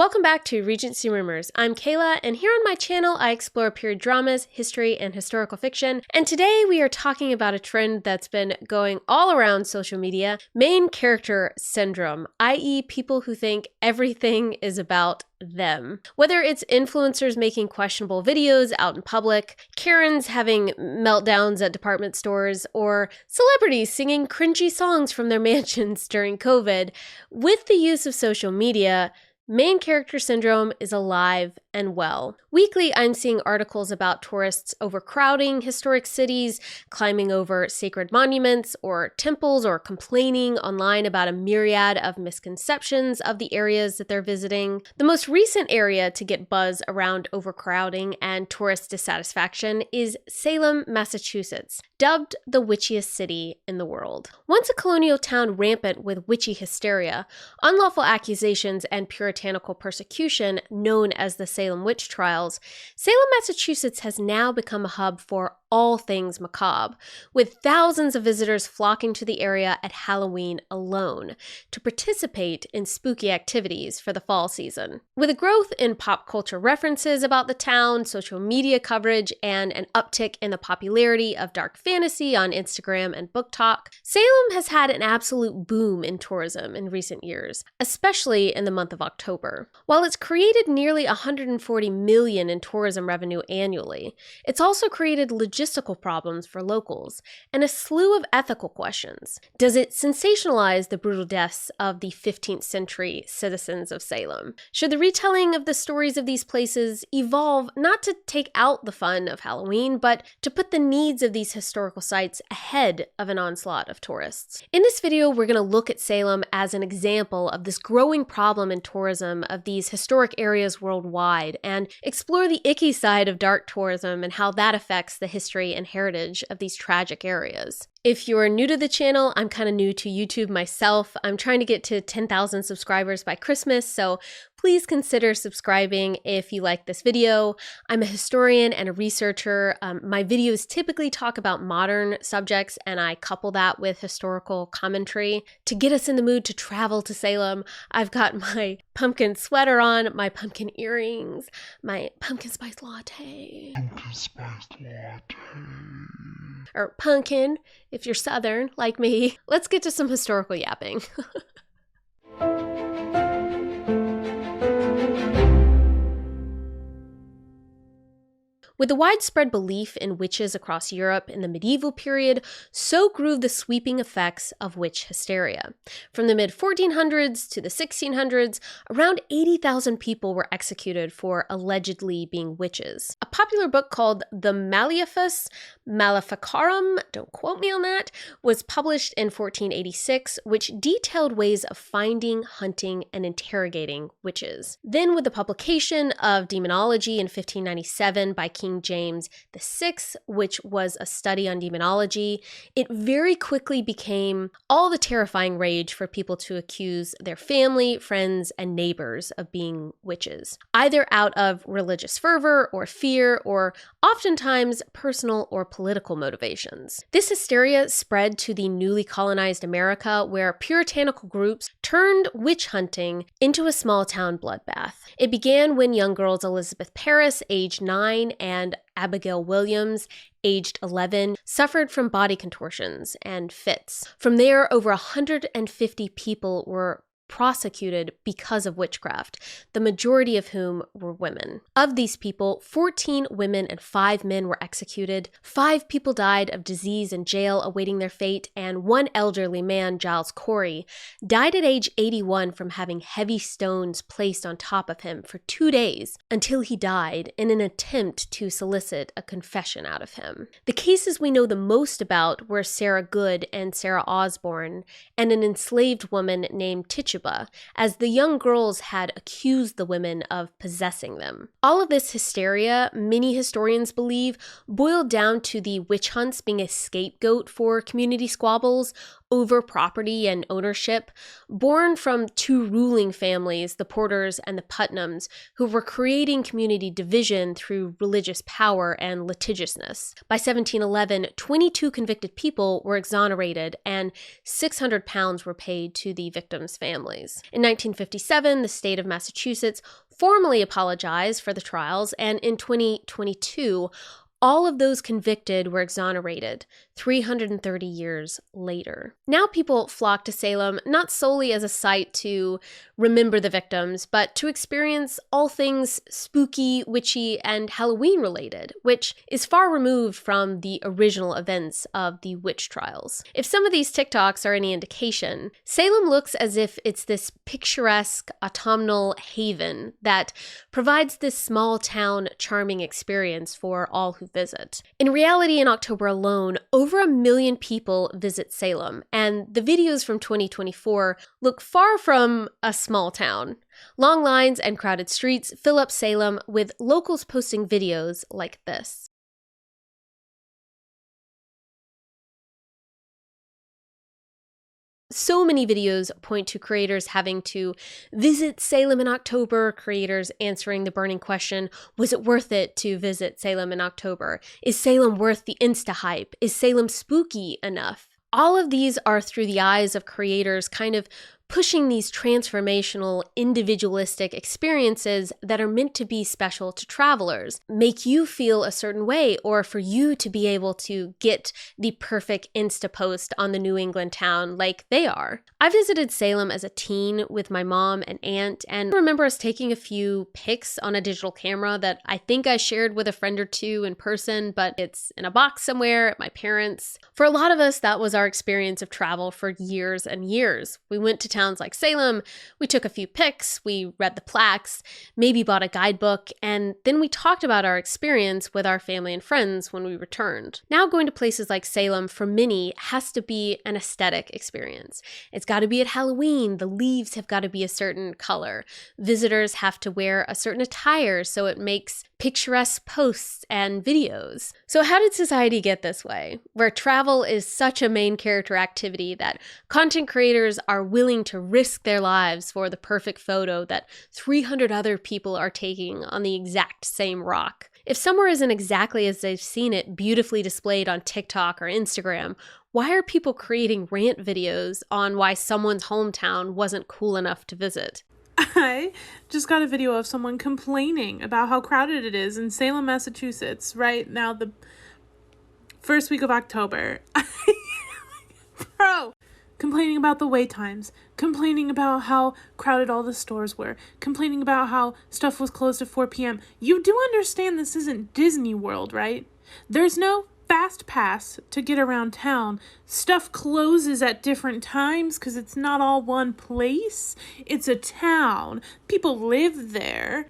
Welcome back to Regency Rumors. I'm Kayla, and here on my channel I explore period dramas, history, and historical fiction. And today we are talking about a trend that's been going all around social media, main character syndrome, i.e. people who think everything is about them. Whether it's influencers making questionable videos out in public, Karens having meltdowns at department stores, or celebrities singing cringy songs from their mansions during COVID, with the use of social media, main character syndrome is alive and well. Weekly, I'm seeing articles about tourists overcrowding historic cities, climbing over sacred monuments or temples, or complaining online about a myriad of misconceptions of the areas that they're visiting. The most recent area to get buzz around overcrowding and tourist dissatisfaction is Salem, Massachusetts, dubbed the witchiest city in the world. Once a colonial town rampant with witchy hysteria, unlawful accusations, and puritanical persecution known as the Salem witch trials, Salem, Massachusetts has now become a hub for all things macabre, with thousands of visitors flocking to the area at Halloween alone to participate in spooky activities for the fall season. With a growth in pop culture references about the town, social media coverage, and an uptick in the popularity of dark fantasy on Instagram and Book Talk, Salem has had an absolute boom in tourism in recent years, especially in the month of October. While it's created nearly $140 million in tourism revenue annually, it's also created logistical problems for locals and a slew of ethical questions. Does it sensationalize the brutal deaths of the 15th century citizens of Salem? Should the retelling of the stories of these places evolve not to take out the fun of Halloween, but to put the needs of these historical sites ahead of an onslaught of tourists? In this video, we're going to look at Salem as an example of this growing problem in tourism of these historic areas worldwide, and explore the icky side of dark tourism and how that affects the history and heritage of these tragic areas. If you're new to the channel, I'm kind of new to YouTube myself. I'm trying to get to 10,000 subscribers by Christmas, so please consider subscribing if you like this video. I'm a historian and a researcher. My videos typically talk about modern subjects, and I couple that with historical commentary. To get us in the mood to travel to Salem, I've got my pumpkin sweater on, my pumpkin earrings, my pumpkin spice latte. Pumpkin spice latte. Or pumpkin, if you're Southern, like me. Let's get to some historical yapping. With the widespread belief in witches across Europe in the medieval period, so grew the sweeping effects of witch hysteria. From the mid-1400s to the 1600s, around 80,000 people were executed for allegedly being witches. A popular book called The Maleficus Maleficarum, don't quote me on that, was published in 1486, which detailed ways of finding, hunting, and interrogating witches. Then, with the publication of Demonology in 1597 by King James VI, which was a study on demonology, it very quickly became all the terrifying rage for people to accuse their family, friends, and neighbors of being witches, either out of religious fervor or fear, or oftentimes personal or political motivations. This hysteria spread to the newly colonized America, where puritanical groups turned witch hunting into a small town bloodbath. It began when young girls Elizabeth Parris, aged 9, and Abigail Williams, aged 11, suffered from body contortions and fits. From there, over 150 people were prosecuted because of witchcraft, the majority of whom were women. Of these people, 14 women and 5 men were executed, 5 people died of disease in jail awaiting their fate, and one elderly man, Giles Corey, died at age 81 from having heavy stones placed on top of him for 2 days until he died in an attempt to solicit a confession out of him. The cases we know the most about were Sarah Good and Sarah Osborne, and an enslaved woman named Tituba, as the young girls had accused the women of possessing them. All of this hysteria, many historians believe, boiled down to the witch hunts being a scapegoat for community squabbles, over property and ownership, born from two ruling families, the Porters and the Putnams, who were creating community division through religious power and litigiousness. By 1711, 22 convicted people were exonerated and £600 were paid to the victims' families. In 1957, the state of Massachusetts formally apologized for the trials, and in 2022, all of those convicted were exonerated 330 years later. Now people flock to Salem not solely as a site to remember the victims, but to experience all things spooky, witchy, and Halloween related, which is far removed from the original events of the witch trials. If some of these TikToks are any indication, Salem looks as if it's this picturesque autumnal haven that provides this small town charming experience for all who visit. In reality, in October alone, over 1 million people visit Salem, and the videos from 2024 look far from a small town. Long lines and crowded streets fill up Salem, with locals posting videos like this. So many videos point to creators having to visit Salem in October, creators answering the burning question, was it worth it to visit Salem in October? Is Salem worth the Insta-hype? Is Salem spooky enough? All of these are through the eyes of creators kind of pushing these transformational, individualistic experiences that are meant to be special to travelers, make you feel a certain way, or for you to be able to get the perfect Insta post on the New England town like they are. I visited Salem as a teen with my mom and aunt, and I remember us taking a few pics on a digital camera that I think I shared with a friend or two in person, but it's in a box somewhere at my parents'. For a lot of us, that was our experience of travel for years and years. We went to towns like Salem, we took a few pics, we read the plaques, maybe bought a guidebook, and then we talked about our experience with our family and friends when we returned. Now going to places like Salem for many has to be an aesthetic experience. It's got to be at Halloween, the leaves have got to be a certain color. Visitors have to wear a certain attire so it makes picturesque posts and videos. So how did society get this way, where travel is such a main character activity that content creators are willing to risk their lives for the perfect photo that 300 other people are taking on the exact same rock? If somewhere isn't exactly as they've seen it beautifully displayed on TikTok or Instagram, why are people creating rant videos on why someone's hometown wasn't cool enough to visit? I just got a video of someone complaining about how crowded it is in Salem, Massachusetts, right now, the first week of October. Bro! Complaining about the wait times, complaining about how crowded all the stores were, complaining about how stuff was closed at 4 p.m. You do understand this isn't Disney World, right? There's no fast pass to get around town. Stuff closes at different times because it's not all one place. It's a town. People live there.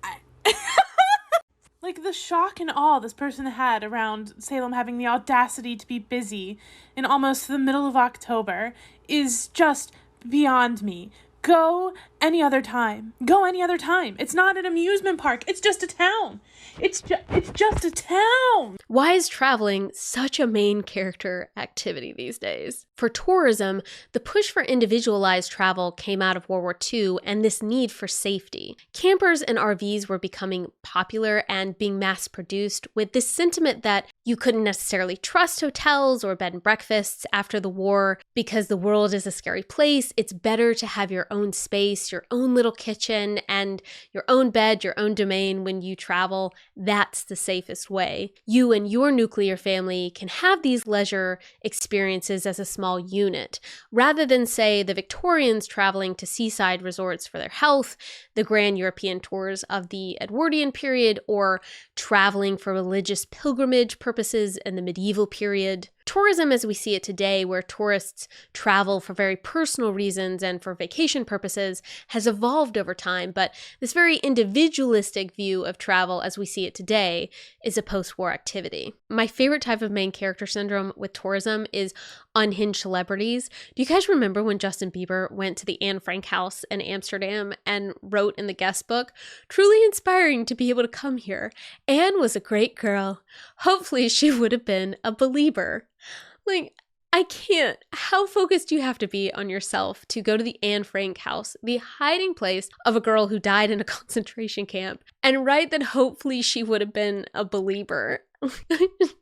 Like the shock and awe this person had around Salem having the audacity to be busy in almost the middle of October is just beyond me. Go any other time. Go any other time. It's not an amusement park. It's just a town. It's just a town. Why is traveling such a main character activity these days? For tourism, the push for individualized travel came out of World War II and this need for safety. Campers and RVs were becoming popular and being mass-produced with this sentiment that you couldn't necessarily trust hotels or bed and breakfasts after the war because the world is a scary place. It's better to have your own space, your own little kitchen, and your own bed, your own domain when you travel. That's the safest way. You and your nuclear family can have these leisure experiences as a small unit, rather than, say, the Victorians traveling to seaside resorts for their health, the grand European tours of the Edwardian period, or traveling for religious pilgrimage purposes in the medieval period. Tourism as we see it today, where tourists travel for very personal reasons and for vacation purposes, has evolved over time, but this very individualistic view of travel as we see it today is a post-war activity. My favorite type of main character syndrome with tourism is unhinged celebrities. Do you guys remember when Justin Bieber went to the Anne Frank house in Amsterdam and wrote in the guest book, "Truly inspiring to be able to come here. Anne was a great girl. Hopefully she would have been a believer." Like, I can't. How focused do you have to be on yourself to go to the Anne Frank house, the hiding place of a girl who died in a concentration camp, and write that hopefully she would have been a believer?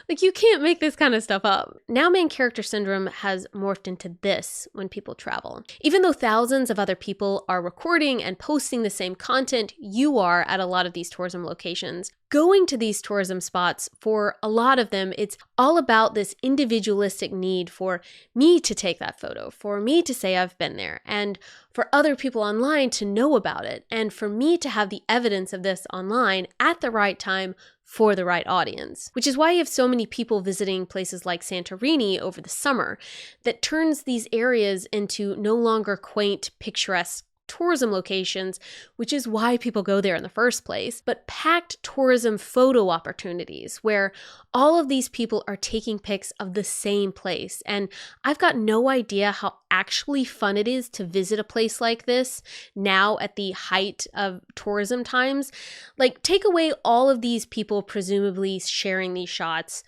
Like, you can't make this kind of stuff up. Now main character syndrome has morphed into this when people travel. Even though thousands of other people are recording and posting the same content you are at a lot of these tourism locations, going to these tourism spots, for a lot of them, it's all about this individualistic need for me to take that photo, for me to say I've been there, and for other people online to know about it, and for me to have the evidence of this online at the right time for the right audience. Which is why you have so many people visiting places like Santorini over the summer that turns these areas into no longer quaint, picturesque tourism locations, which is why people go there in the first place, but packed tourism photo opportunities where all of these people are taking pics of the same place. And I've got no idea how actually fun it is to visit a place like this now at the height of tourism times. Like, take away all of these people presumably sharing these shots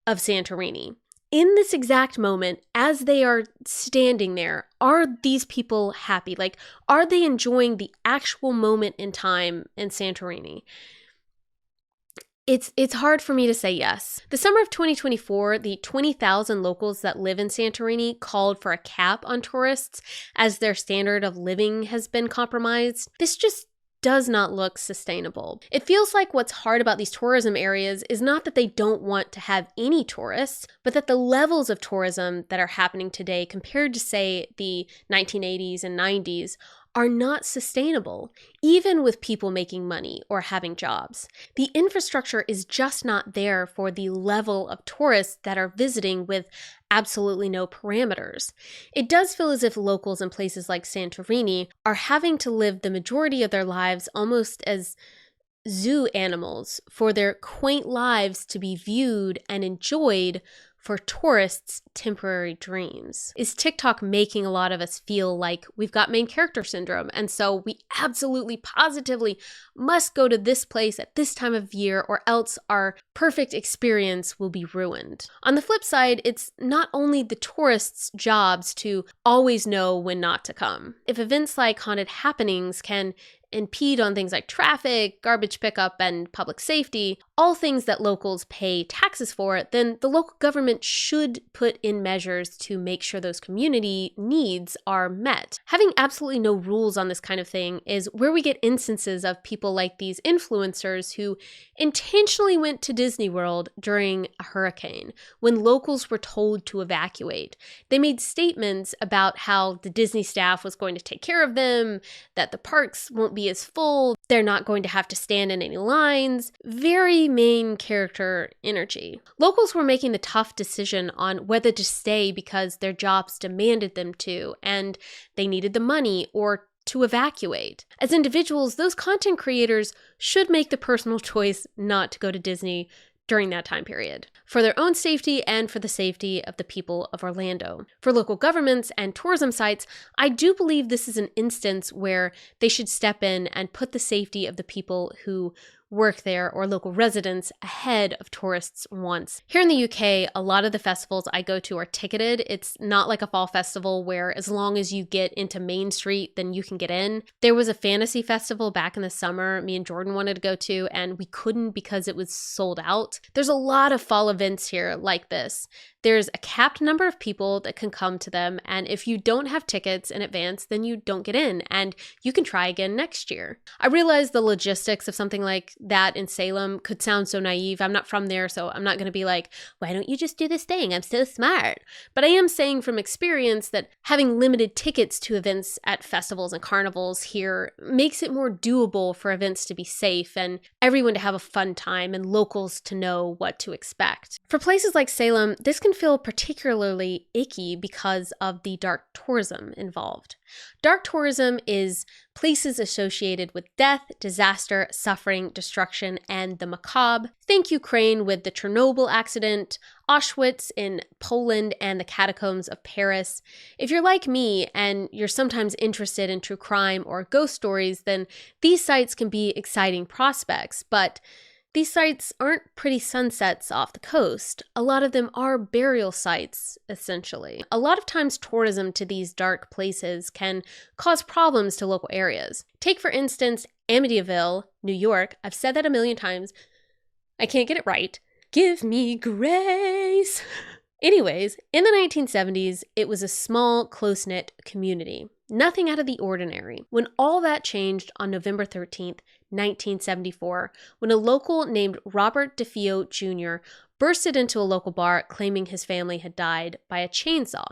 of Santorini. In this exact moment, as they are standing there, are these people happy? Like, are they enjoying the actual moment in time in Santorini? It's hard for me to say yes. The summer of 2024, the 20,000 locals that live in Santorini called for a cap on tourists as their standard of living has been compromised. This just does not look sustainable. It feels like what's hard about these tourism areas is not that they don't want to have any tourists, but that the levels of tourism that are happening today compared to, say, the 1980s and 90s are not sustainable, even with people making money or having jobs. The infrastructure is just not there for the level of tourists that are visiting with absolutely no parameters. It does feel as if locals in places like Santorini are having to live the majority of their lives almost as zoo animals for their quaint lives to be viewed and enjoyed for tourists' temporary dreams. Is TikTok making a lot of us feel like we've got main character syndrome, and so we absolutely, positively must go to this place at this time of year or else our perfect experience will be ruined? On the flip side, it's not only the tourists' jobs to always know when not to come. If events like haunted happenings can impede on things like traffic, garbage pickup, and public safety, all things that locals pay taxes for, then the local government should put in measures to make sure those community needs are met. Having absolutely no rules on this kind of thing is where we get instances of people like these influencers who intentionally went to Disney World during a hurricane when locals were told to evacuate. They made statements about how the Disney staff was going to take care of them, that the parks won't be as full, they're not going to have to stand in any lines. Very main character energy. Locals were making the tough decision on whether to stay because their jobs demanded them to, and they needed the money, or to evacuate. As individuals, those content creators should make the personal choice not to go to Disney during that time period, for their own safety and for the safety of the people of Orlando. For local governments and tourism sites, I do believe this is an instance where they should step in and put the safety of the people who work there or local residents ahead of tourists' wants. Here in the UK, a lot of the festivals I go to are ticketed. It's not like a fall festival where as long as you get into Main Street, then you can get in. There was a fantasy festival back in the summer me and Jordan wanted to go to, and we couldn't because it was sold out. There's a lot of fall events here like this. There's a capped number of people that can come to them, and if you don't have tickets in advance, then you don't get in, and you can try again next year. I realize the logistics of something like that in Salem could sound so naive. I'm not from there, so I'm not going to be like, why don't you just do this thing? I'm so smart. But I am saying from experience that having limited tickets to events at festivals and carnivals here makes it more doable for events to be safe and everyone to have a fun time and locals to know what to expect. For places like Salem, this can feel particularly icky because of the dark tourism involved. Dark tourism is places associated with death, disaster, suffering, destruction, and the macabre. Think Ukraine with the Chernobyl accident, Auschwitz in Poland, and the catacombs of Paris. If you're like me and you're sometimes interested in true crime or ghost stories, then these sites can be exciting prospects, but These sites aren't pretty sunsets off the coast. A lot of them are burial sites, essentially. A lot of times tourism to these dark places can cause problems to local areas. Take, for instance, Amityville, New York. I've said that a million times. I can't get it right. Give me grace. Anyways, in the 1970s, it was a small, close-knit community. Nothing out of the ordinary. When all that changed on November 13th, 1974, when a local named Robert DeFeo Jr. bursted into a local bar claiming his family had died by a chainsaw,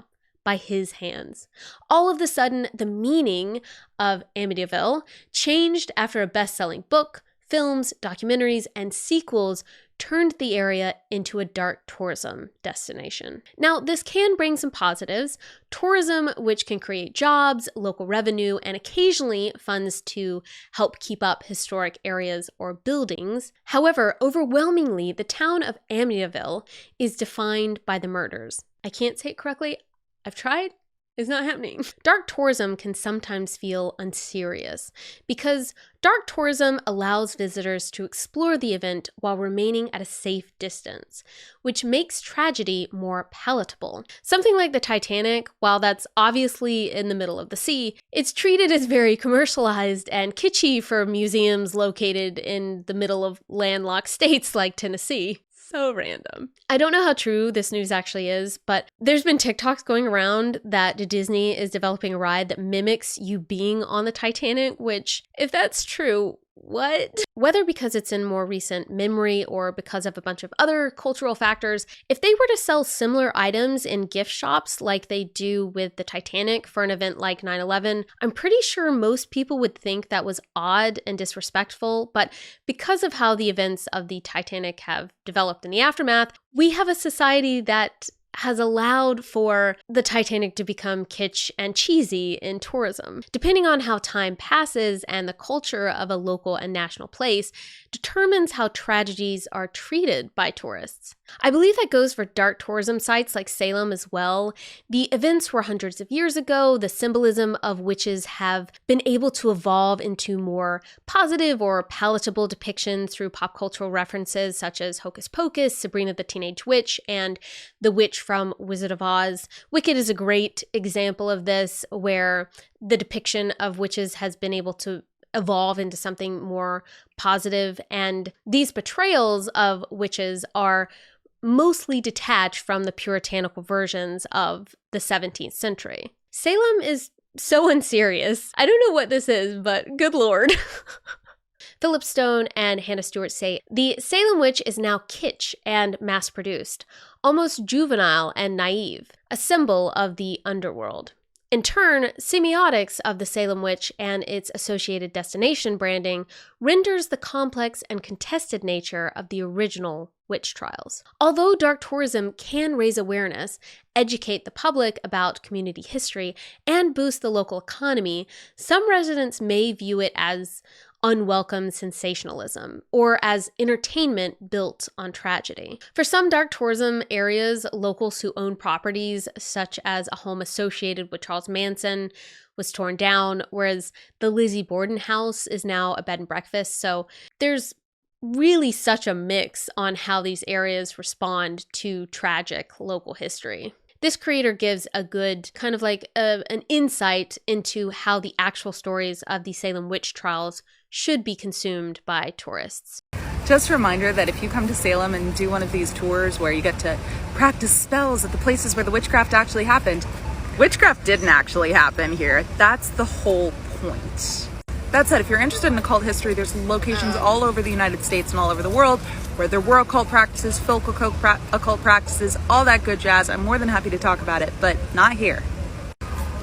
by his hands. All of a sudden, the meaning of Amityville changed after a best-selling book, films, documentaries, and sequels turned the area into a dark tourism destination. Now, this can bring some positives. Tourism, which can create jobs, local revenue, and occasionally funds to help keep up historic areas or buildings. However, overwhelmingly, the town of Amityville is defined by the murders. I can't say it correctly. I've tried. It's not happening. Dark tourism can sometimes feel unserious because dark tourism allows visitors to explore the event while remaining at a safe distance, which makes tragedy more palatable. Something like the Titanic, while that's obviously in the middle of the sea, it's treated as very commercialized and kitschy for museums located in the middle of landlocked states like Tennessee. So random. I don't know how true this news actually is, but there's been TikToks going around that Disney is developing a ride that mimics you being on the Titanic, which, if that's true, what? Whether because it's in more recent memory or because of a bunch of other cultural factors, if they were to sell similar items in gift shops like they do with the Titanic for an event like 9/11, I'm pretty sure most people would think that was odd and disrespectful, but because of how the events of the Titanic have developed in the aftermath, we have a society that has allowed for the Titanic to become kitsch and cheesy in tourism. Depending on how time passes and the culture of a local and national place determines how tragedies are treated by tourists. I believe that goes for dark tourism sites like Salem as well. The events were hundreds of years ago. The symbolism of witches have been able to evolve into more positive or palatable depictions through pop cultural references such as Hocus Pocus, Sabrina the Teenage Witch, and the witch from Wizard of Oz. Wicked is a great example of this, where the depiction of witches has been able to evolve into something more positive, and these portrayals of witches are mostly detached from the puritanical versions of the 17th century. Salem is so unserious. I don't know what this is, but good lord. Philip Stone and Hannah Stewart say, the Salem witch is now kitsch and mass-produced, almost juvenile and naive, a symbol of the underworld. In turn, semiotics of the Salem witch and its associated destination branding renders the complex and contested nature of the original witch trials. Although dark tourism can raise awareness, educate the public about community history, and boost the local economy, some residents may view it as unwelcome sensationalism, or as entertainment built on tragedy. For some dark tourism areas, locals who own properties, such as a home associated with Charles Manson, was torn down, whereas the Lizzie Borden house is now a bed and breakfast. So there's really such a mix on how these areas respond to tragic local history. This creator gives a good kind of like an insight into how the actual stories of the Salem witch trials should be consumed by tourists. Just a reminder that if you come to Salem and do one of these tours where you get to practice spells at the places where the witchcraft actually happened, witchcraft didn't actually happen here. That's the whole point. That said, if you're interested in occult history, there's locations all over the United States and all over the world where there were occult practices, folk occult practices, all that good jazz. I'm more than happy to talk about it, but not here.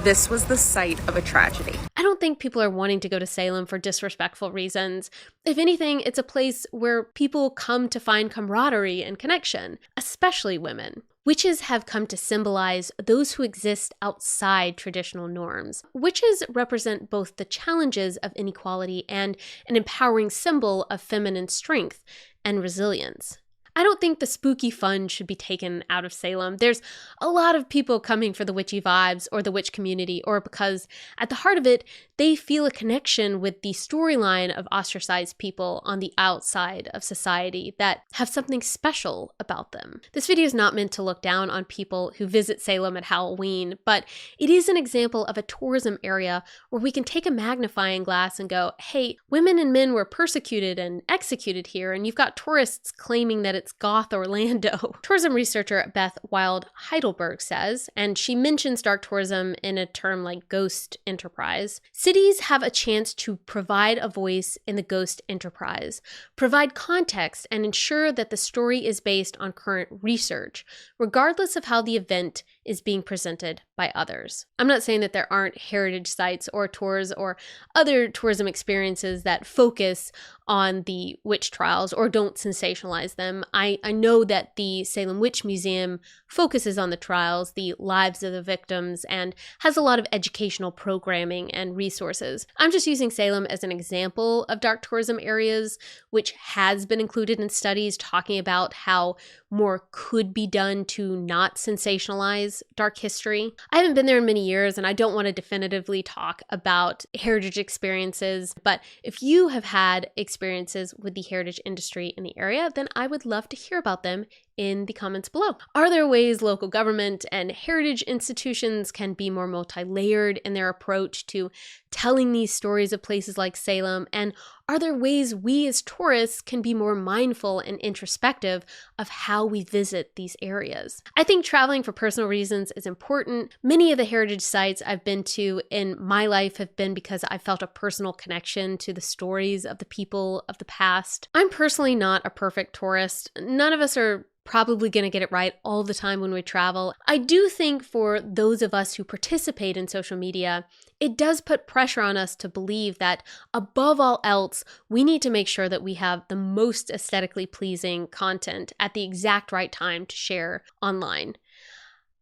This was the site of a tragedy. I don't think people are wanting to go to Salem for disrespectful reasons. If anything, it's a place where people come to find camaraderie and connection, especially women. Witches have come to symbolize those who exist outside traditional norms. Witches represent both the challenges of inequality and an empowering symbol of feminine strength and resilience. I don't think the spooky fun should be taken out of Salem. There's a lot of people coming for the witchy vibes or the witch community, or because at the heart of it, they feel a connection with the storyline of ostracized people on the outside of society that have something special about them. This video is not meant to look down on people who visit Salem at Halloween, but it is an example of a tourism area where we can take a magnifying glass and go, hey, women and men were persecuted and executed here, and you've got tourists claiming that it's goth Orlando. Tourism researcher Beth Wild Heidelberg says, and she mentions dark tourism in a term like ghost enterprise, cities have a chance to provide a voice in the ghost enterprise, provide context, and ensure that the story is based on current research, regardless of how the event is being presented by others. I'm not saying that there aren't heritage sites or tours or other tourism experiences that focus on the witch trials or don't sensationalize them. I know that the Salem Witch Museum focuses on the trials, the lives of the victims, and has a lot of educational programming and resources. I'm just using Salem as an example of dark tourism areas, which has been included in studies talking about how more could be done to not sensationalize dark history. I haven't been there in many years, and I don't want to definitively talk about heritage experiences, but if you have had experiences with the heritage industry in the area, then I would love to hear about them in the comments below. Are there ways local government and heritage institutions can be more multi-layered in their approach to telling these stories of places like Salem? And are there ways we as tourists can be more mindful and introspective of how we visit these areas? I think traveling for personal reasons is important. Many of the heritage sites I've been to in my life have been because I felt a personal connection to the stories of the people of the past. I'm personally not a perfect tourist. None of us are probably going to get it right all the time when we travel. I do think for those of us who participate in social media, it does put pressure on us to believe that above all else, we need to make sure that we have the most aesthetically pleasing content at the exact right time to share online.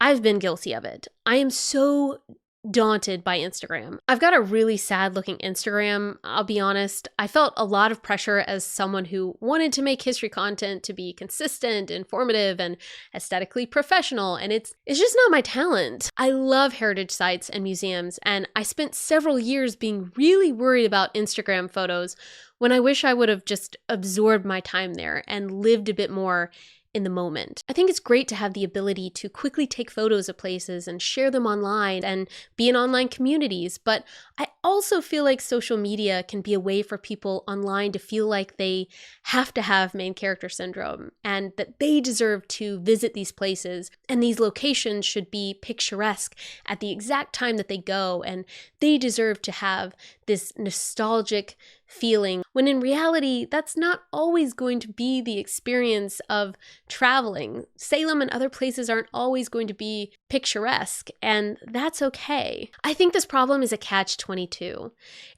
I've been guilty of it. I am so daunted by Instagram. I've got a really sad looking Instagram, I'll be honest. I felt a lot of pressure as someone who wanted to make history content to be consistent, informative, and aesthetically professional, and it's just not my talent. I love heritage sites and museums, and I spent several years being really worried about Instagram photos when I wish I would have just absorbed my time there and lived a bit more in the moment. I think it's great to have the ability to quickly take photos of places and share them online and be in online communities, but I also feel like social media can be a way for people online to feel like they have to have main character syndrome and that they deserve to visit these places and these locations should be picturesque at the exact time that they go, and they deserve to have this nostalgic feeling, when in reality, that's not always going to be the experience of traveling. Salem and other places aren't always going to be picturesque, and that's okay. I think this problem is a catch-22.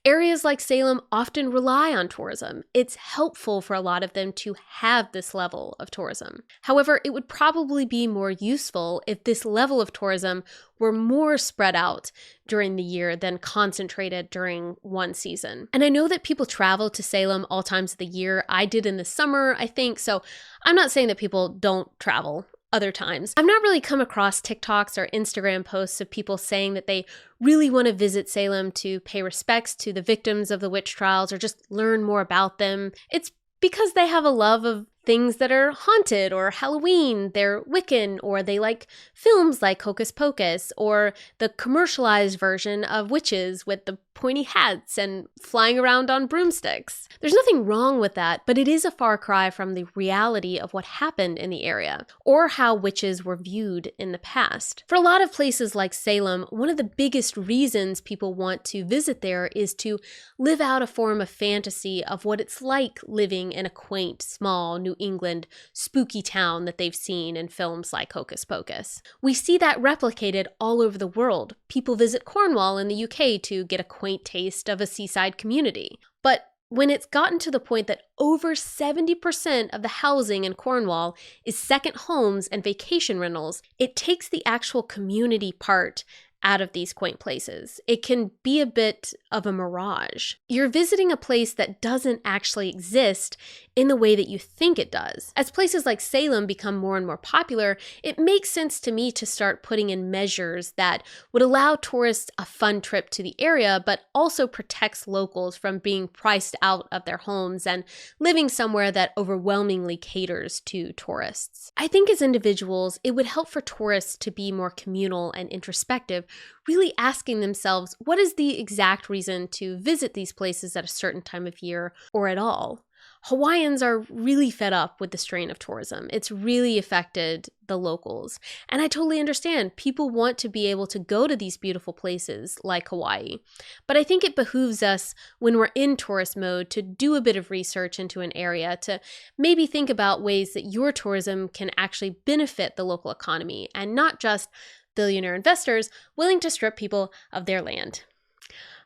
Areas like Salem often rely on tourism. It's helpful for a lot of them to have this level of tourism. However, it would probably be more useful if this level of tourism were more spread out during the year than concentrated during one season. And I know that people travel to Salem all times of the year. I did in the summer, I think, so I'm not saying that people don't travel other times. I've not really come across TikToks or Instagram posts of people saying that they really want to visit Salem to pay respects to the victims of the witch trials or just learn more about them. It's because they have a love of things that are haunted or Halloween, they're Wiccan, or they like films like Hocus Pocus, or the commercialized version of witches with the pointy hats and flying around on broomsticks. There's nothing wrong with that, but it is a far cry from the reality of what happened in the area, or how witches were viewed in the past. For a lot of places like Salem, one of the biggest reasons people want to visit there is to live out a form of fantasy of what it's like living in a quaint, small New England spooky town that they've seen in films like Hocus Pocus. We see that replicated all over the world. People visit Cornwall in the UK to get a quaint taste of a seaside community. But when it's gotten to the point that over 70% of the housing in Cornwall is second homes and vacation rentals, it takes the actual community part out of these quaint places. It can be a bit of a mirage. You're visiting a place that doesn't actually exist in the way that you think it does. As places like Salem become more and more popular, it makes sense to me to start putting in measures that would allow tourists a fun trip to the area, but also protects locals from being priced out of their homes and living somewhere that overwhelmingly caters to tourists. I think as individuals, it would help for tourists to be more communal and introspective, really asking themselves, what is the exact reason to visit these places at a certain time of year or at all? Hawaiians are really fed up with the strain of tourism. It's really affected the locals. And I totally understand. People want to be able to go to these beautiful places like Hawaii. But I think it behooves us, when we're in tourist mode, to do a bit of research into an area, to maybe think about ways that your tourism can actually benefit the local economy and not just billionaire investors willing to strip people of their land.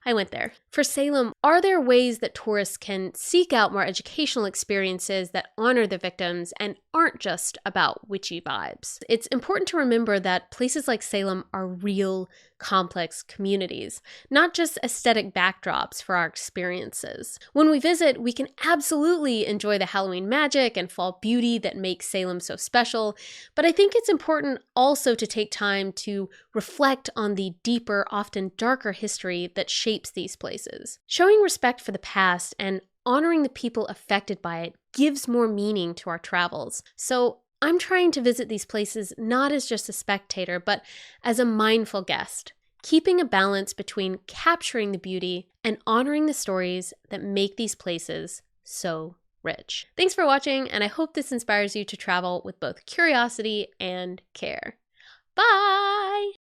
I went there. For Salem, are there ways that tourists can seek out more educational experiences that honor the victims and aren't just about witchy vibes? It's important to remember that places like Salem are real, complex communities, not just aesthetic backdrops for our experiences. When we visit, we can absolutely enjoy the Halloween magic and fall beauty that makes Salem so special, but I think it's important also to take time to reflect on the deeper, often darker history that shapes these places. Showing respect for the past and honoring the people affected by it gives more meaning to our travels. So I'm trying to visit these places not as just a spectator, but as a mindful guest, keeping a balance between capturing the beauty and honoring the stories that make these places so rich. Thanks for watching, and I hope this inspires you to travel with both curiosity and care. Bye!